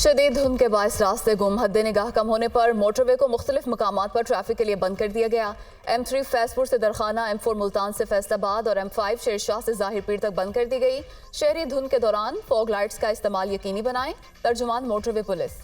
शदीद धुंध के बायस रास्ते गुम, हद निगाह कम होने पर मोटरवे को मुख्तलिफ मकामात पर ट्रैफिक के लिए बंद कर दिया गया। M3 फैजपुर से दरखाना, M4 मुल्तान से फैसलाबाद और M5 शेरशाह से जाहिर पीर तक बंद कर दी गई। शहरी धुंध के दौरान फॉग लाइट्स का इस्तेमाल यकीनी बनाएं। तर्जुमान motorway police.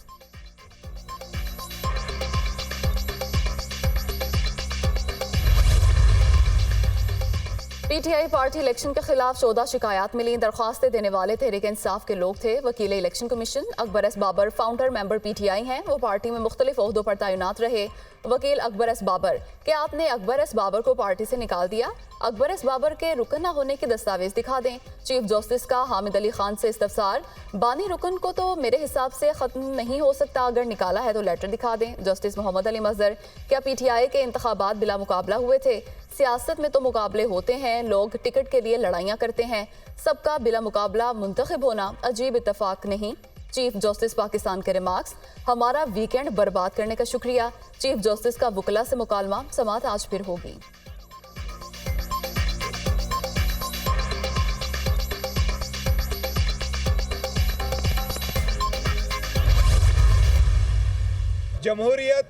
PTI party election के खिलाफ 14 शिकायत मिली। दरख्वास्तें देने वाले तहरीक इंसाफ के लोग थे। वकील election commission Akbar S Babar founder member PTI हैं। वो पार्टी में मुख्तलिफ ओहदों पर तैनात रहे। वकील अकबर एस बाबर, क्या आपने अकबर एस बाबर को पार्टी से निकाल दिया? अकबर एस बाबर के रुकन न होने के दस्तावेज दिखा दें। चीफ जस्टिस का हामिद अली खान से इस्तफसार, बानी रुकन को तो मेरे हिसाब से खत्म नहीं हो सकता, अगर निकाला है तो लेटर दिखा दें। जस्टिस मोहम्मद अली मजहर, क्या PTI के इंतखाबात बिला मुकाबला हुए थे? सियासत में तो मुकाबले होते हैं, लोग टिकट के लिए लड़ाइयाँ करते हैं, सबका बिला मुकाबला मुंतखब होना अजीब इत्तफाक नहीं। चीफ जस्टिस पाकिस्तान के रिमार्क्स, हमारा वीकेंड बर्बाद करने का शुक्रिया। चीफ जस्टिस का वकला से मुकालमा, समाअत आज फिर होगी। जमहूरियत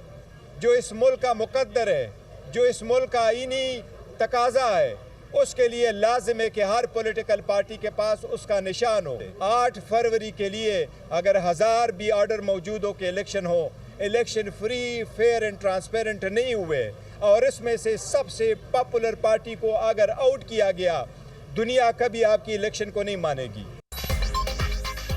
जो इस मुल्क का मुकद्दर है, जो इस मुल्क का आईनी तकाजा है, उसके लिए लाजिम है कि हर पॉलिटिकल पार्टी के पास उसका निशान हो। 8 फरवरी के लिए अगर 1000 भी ऑर्डर मौजूद हो कि इलेक्शन हो, election free, fair and transparent नहीं हुए और इसमें से सबसे पॉपुलर पार्टी को अगर आउट किया गया, दुनिया कभी आपकी इलेक्शन को नहीं मानेगी।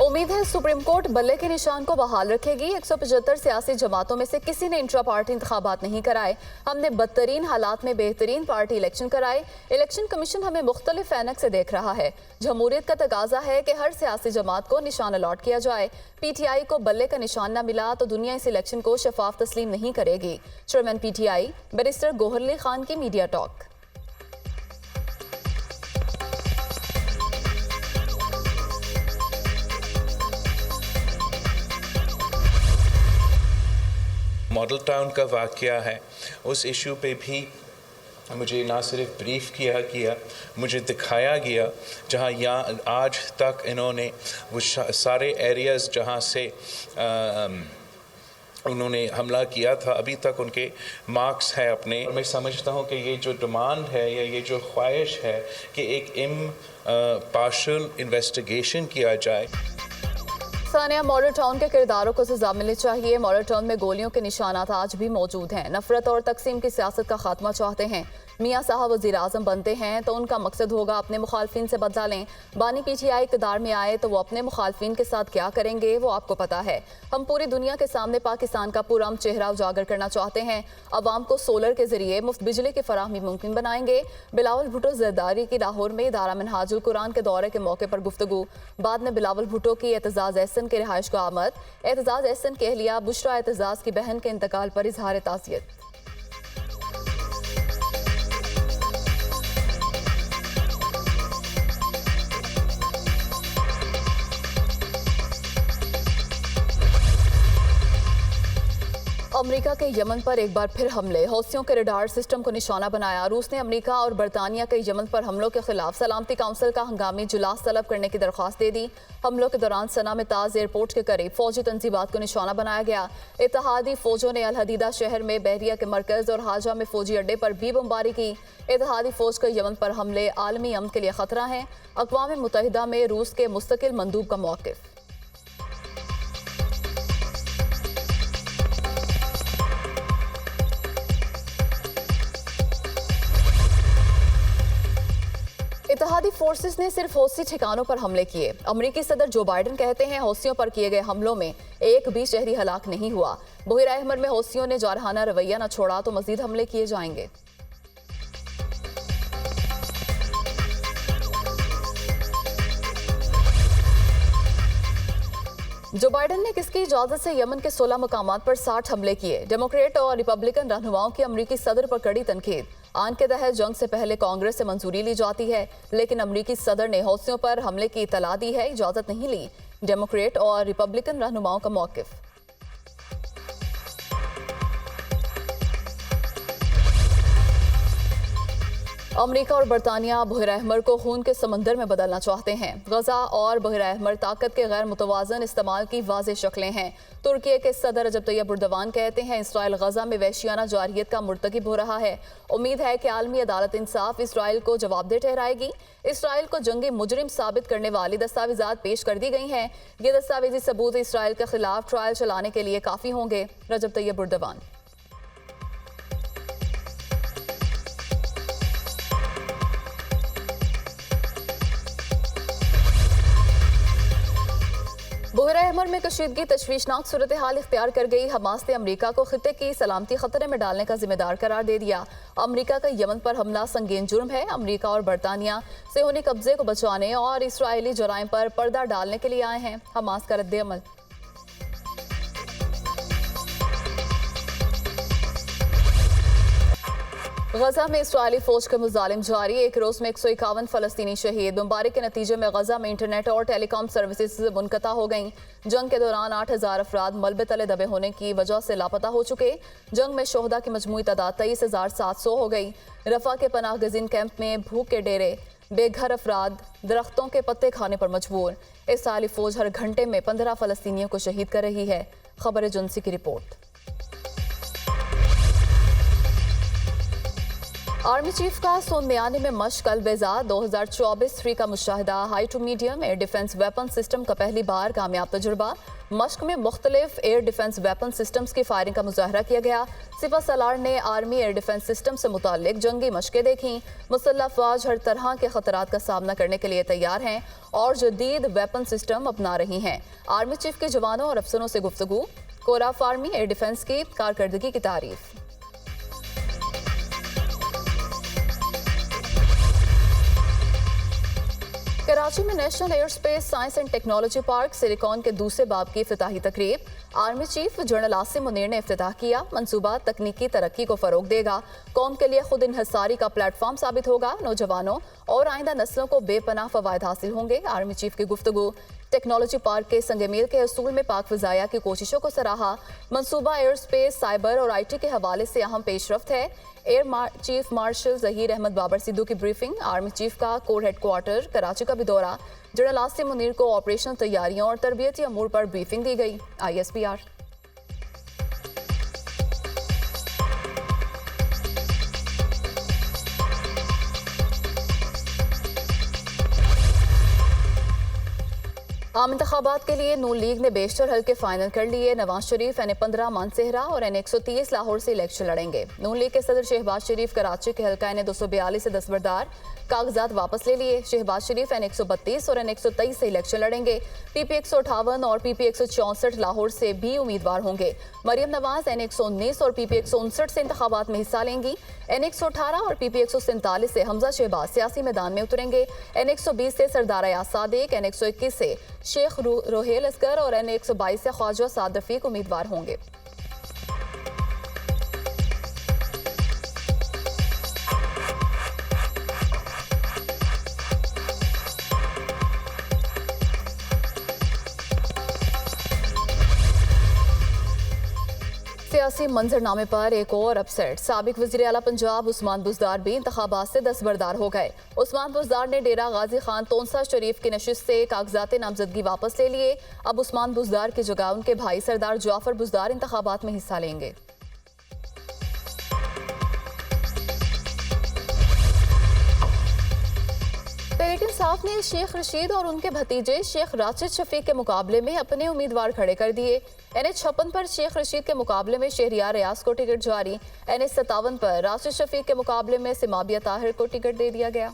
उम्मीद है सुप्रीम कोर्ट बल्ले के निशान को बहाल रखेगी। 175 सियासी जमातों में से किसी ने इंट्रा पार्टी इंतखाबात नहीं कराए। हमने बदतरीन हालात में बेहतरीन पार्टी इलेक्शन कराए। इलेक्शन कमीशन हमें मुख्तलिफ ऐनक से देख रहा है। जमहूरियत का तकाजा है कि हर सियासी जमात को निशान अलॉट किया जाए। PTI को बल्ले का निशान न मिला तो दुनिया इस इलेक्शन को शफाफ तस्लीम नहीं करेगी। Chairman PTI barrister Gohar Ali Khan की मीडिया टॉक। मॉडल टाउन का वाक़या है, उस इशू पे भी मुझे ना सिर्फ ब्रीफ किया गया, मुझे दिखाया गया जहाँ यहाँ आज तक इन्होंने वो सारे एरियाज़ जहाँ से उन्होंने हमला किया था, अभी तक उनके मार्क्स हैं अपने। मैं समझता हूँ कि ये जो डिमांड है या ये जो ख्वाहिश है कि एक पार्शियल इन्वेस्टिगेशन किया जाए। सानिया, मॉडल टाउन के किरदारों को सजा मिलनी चाहिए। मॉडल टाउन में गोलियों के निशानात आज भी मौजूद हैं। नफरत और तकसीम की सियासत का खात्मा चाहते हैं। मियाँ साहब वज़ीर आज़म बनते हैं तो उनका मकसद होगा अपने मुखालफिन से बदला लें। बानी PTI इक़्तिदार में आए तो वो अपने मुखालफिन के साथ क्या करेंगे वो आपको पता है। हम पूरी दुनिया के सामने पाकिस्तान का पुरअमन चेहरा उजागर करना चाहते हैं। अवाम को सोलर के जरिए मुफ्त बिजली की फराहमी मुमकिन बनाएंगे। बिलावल भुट्टो ज़रदारी की लाहौर में इदारा मिनहाजुल कुरान के दौरे के मौके पर गुफ्तगू। बाद में बिलावल भुट्टो की एतजाज़ एहसन के रिहाइश को आमद। एतजाज़ एहसन की अहलिया बुशरा एतजाज़ की बहन के इंतकाल पर इजहार ताज़ियत। अमेरिका के यमन पर एक बार फिर हमले, हौसियों के रडार सिस्टम को निशाना बनाया। रूस ने अमेरिका और बरतानिया के यमन पर हमलों के खिलाफ सलामती काउंसिल का हंगामी इजलास तलब करने की दरख्वास्त दे दी। हमलों के दौरान सना में ताज एयरपोर्ट के करीब फौजी तंजीबात को निशाना बनाया गया। इत्तेहादी फौजों ने अल हदीदा शहर में बहरिया के मरकज और हाजा में फौजी अड्डे पर भी बमबारी की। इत्तेहादी फौज के यमन पर हमले आलमी अमन के लिए खतरा हैं। अक़वाम मुत्तहिदा में रूस के मुस्तकिल मंदूब का मौक़िफ़। इत्तेहादी फोर्सेस ने सिर्फ हौसी ठिकानों पर हमले किए। अमेरिकी सदर जो बाइडन कहते हैं हौसियों पर किए गए हमलों में एक भी शहरी हलाक नहीं हुआ। बहिरा अहमर में हौसियों ने जारहाना रवैया न छोड़ा तो मजीद हमले किए जाएंगे। जो बाइडन ने किसकी इजाजत से यमन के 16 मकामात पर 60 हमले किए। डेमोक्रेट और रिपब्लिकन रहनुमाओं की अमेरिकी सदर पर कड़ी तनकीद। आन के तहत जंग से पहले कांग्रेस से मंजूरी ली जाती है, लेकिन अमेरिकी सदर ने हौसियों पर हमले की इतला दी है, इजाजत नहीं ली। डेमोक्रेट और रिपब्लिकन रहनुमाओं का मौक़िफ़। अमेरिका और बरतानिया बहरा अहमर को खून के समंदर में बदलना चाहते हैं। गजा और बहरा अहमर ताकत के गैर मुतवाजन इस्तेमाल की वाज़ेह शक्लें हैं। तुर्की के सदर रजब तैयब एर्दोगान कहते हैं इसराइल गजा में वहशियाना जारियत का मुर्तकिब हो रहा है। उम्मीद है कि आलमी अदालत इंसाफ इसराइल को जवाबदेह ठहराएगी। इसराइल को जंगी मुजरिम साबित करने वाली दस्तावेजात पेश कर दी गई हैं। ये दस्तावेजी सबूत इसराइल के खिलाफ ट्रायल चलाने के लिए काफ़ी होंगे। रजब तैयब एर्दोगान। बहरा अहमर में कशीदगी तशवीशनाक सूरत हाल इख्तियार कर गई। हमास ने अमरीका को खित्ते की सलामती खतरे में डालने का जिम्मेदार करार दे दिया। अमरीका का यमन पर हमला संगीन जुर्म है। अमरीका और बरतानिया सेहूनी कब्जे को बचाने और इसराइली जराइम पर पर्दा डालने के लिए आए हैं। हमास का रद्द-ए-अमल। गजा में इसराइली फौज के मुजालिम जारी। एक रोज में 151 फलस्तीनी शहीद। बमबारी के नतीजे में गजा में इंटरनेट और टेलीकॉम सर्विसेज मुनक़ता हो गईं। जंग के दौरान 8000 अफराद मलबे तले दबे होने की वजह से लापता हो चुके। जंग में शोहदा की मजमूई तादाद 23,700 हो गई। रफा के पनाह गजीन कैंप में भूख के डेरे, बेघर अफराद दरख्तों के पत्ते खाने पर मजबूर। इसराइली फौज हर घंटे में 15 फलस्तीनियों को शहीद कर रही है। खबर एजेंसी की रिपोर्ट। आर्मी चीफ का सोनमियानी में मश्क अलबेजा 2024-3 का मुशाहिदा। High to medium air defence weapon system का पहली बार कामयाब तजुर्बा। मश्क में मुख्तलिफ एयर डिफेंस वेपन सिस्टम्स की फायरिंग का मुजाहरा किया गया। सिपा सलार ने आर्मी एयर डिफेंस सिस्टम से मुताल्लिक जंगी मशकें देखीं। मुसल्लह अफवाज हर तरह के खतरात का सामना करने के लिए तैयार हैं और जदीद वेपन सिस्टम अपना रही हैं। आर्मी चीफ के जवानों और अफसरों से गुफ्तगू। Core of army air defence की कारकर्दगी की तारीफ। कराची में national air space science and technology park silicon के दूसरे बाब की इफ्तिताही तकरीब। Army chief general Asim Munir ने इफ्तिताह किया। मंसूबा तकनीकी तरक्की को फरोग देगा, कौम के लिए खुद इन्हसारी का प्लेटफॉर्म साबित होगा। नौजवानों और आइंदा नस्लों को बेपनाह फवायद हासिल होंगे। आर्मी चीफ की गुफ्तगू। टेक्नोलॉजी पार्क के संगमील के असूल में पाक फ़िज़ाया की कोशिशों को सराहा। मंसूबा एयर स्पेस, साइबर और IT के हवाले से अहम पेशरफ्त है। Air chief marshal Zaheer Ahmed Babar Sidhu की ब्रीफिंग। आर्मी चीफ का कोर हेडक्वार्टर कराची का भी दौरा। जनरल आसिम मुनीर को ऑपरेशनल तैयारियों और तरबियती अमूर पर ब्रीफिंग दी गई। ISPR। आम इंतखाबात के लिए नून लीग ने बेशतर हल्के फाइनल कर लिए। नवाज शरीफ N15 मानसेहरा और N130 लाहौर से इलेक्शन लड़ेंगे। नून लीग के सदर शहबाज शरीफ कराची के हल्का N242 से दस्तबरदार कागजात वापस ले लिए। शहबाज शरीफ N132 और N123 से इलेक्शन लड़ेंगे। PP 158 और PP 164 लाहौर से भी उम्मीदवार होंगे। मरियम नवाज N119 और PP 159 से इंतखाबात में हिस्सा लेंगी। N118 और PP 147 से हमजा शहबाज सियासी मैदान में उतरेंगे। N120 से सरदार अयाज सादिक, N121 से शेख रोहेल असगर और N122 से ख्वाजा साद रफीक उम्मीदवार होंगे। सियासी मंजरनामे पर एक और अपसेट। साबिक वज़ीर आला पंजाब उस्मान बुज़दार भी इंतखाबात से दस्तबरदार हो गए। उस्मान बुज़दार ने डेरा गाजी खान तोंसा शरीफ की नशिस्त से कागजात नामजदगी वापस ले लिए। अब उस्मान बुज़दार की जगह उनके भाई सरदार जाफर बुज़दार इंतखाबात में हिस्सा लेंगे। तहरीक इंसाफ ने शेख रशीद और उनके भतीजे शेख राशिद शफीक के मुकाबले में अपने उम्मीदवार खड़े कर दिए। NH56 पर शेख रशीद के मुकाबले में शहरियार रियाज को टिकट जारी। NH57 पर राशिद शफीक के मुकाबले में सिमाबिया ताहिर को टिकट दे दिया गया।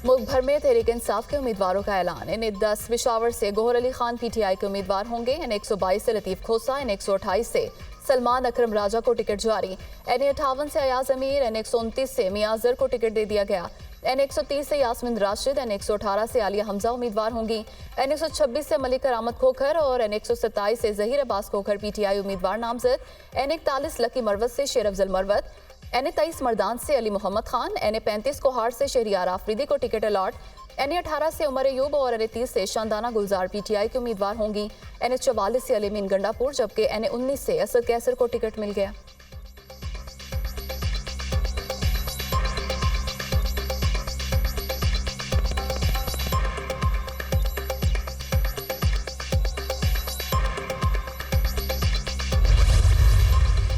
मुल्क भर में तहरीक इंसाफ के उम्मीदवारों का ऐलान। N10 पेशावर से गोहर अली खान PTI के उम्मीदवार होंगे। N122 से लतीफ़ खोसा, N128 से सलमान अकरम राजा को टिकट जारी। N58 से अयाज अमीर, N129 से मियाज़र को टिकट दे दिया गया। N130 से यास्मिन राशिद, N118 से आलिया हमजा उम्मीदवार होंगी। N126 से मलिक करामत खोखर और N127 से ज़हीर अब्बास खोखर PTI उम्मीदवार नामजद। N41 लकी मरवत से शेर अफजल मरवत, NA-23 मर्दान से अली मोहम्मद खान, NA-35 कोहाड़ से शहरियार आफरीदी को टिकट अलॉट, NA-18 से उमर अयूब और NA-30 से शानदाना गुलजार PTI की उम्मीदवार होंगी। NA-44 से अलीमीन गंडापुर, जबकि NA-19 से असद कैसर को टिकट मिल गया।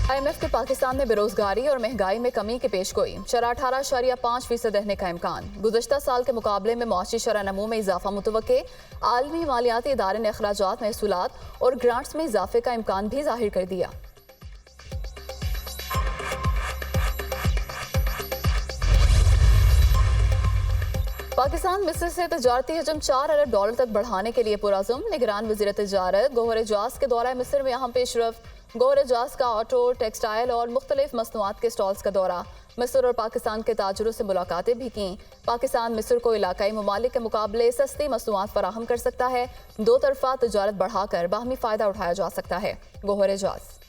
IMF के पाकिस्तान में बेरोजगारी और महंगाई में कमी की पेशगोई, शरह 18.5% रहने का इम्कान। गुज़श्ता साल के मुकाबले में मुआशी शरह नमू में इजाफा मुतवक्के। आलमी मालियाती इदारे ने अखराजात, महसूलात और ग्रांट्स में इजाफे का इम्कान भी जाहिर कर दिया। पाकिस्तान मिस्र से तजारती हजम $4 अरब तक बढ़ाने के लिए पुरअज़्म। निगरान वज़ीर तिजारत गौहर एजाज के दौरा मिस्र में अहम पेशरफ। गौहर एजाज का ऑटो, टेक्सटाइल और मुख्तलिफ मसनूआत के स्टॉल्स का दौरा। मिस्र और पाकिस्तान के ताजरों से मुलाकातें भी की। पाकिस्तान मिस्र को इलाकाई ममालिक के मुकाबले सस्ती मसनूआत फराहम कर सकता है। दो तरफा तजारत बढ़ाकर बाहमी फ़ायदा उठाया जा सकता है। गौहर एजाज।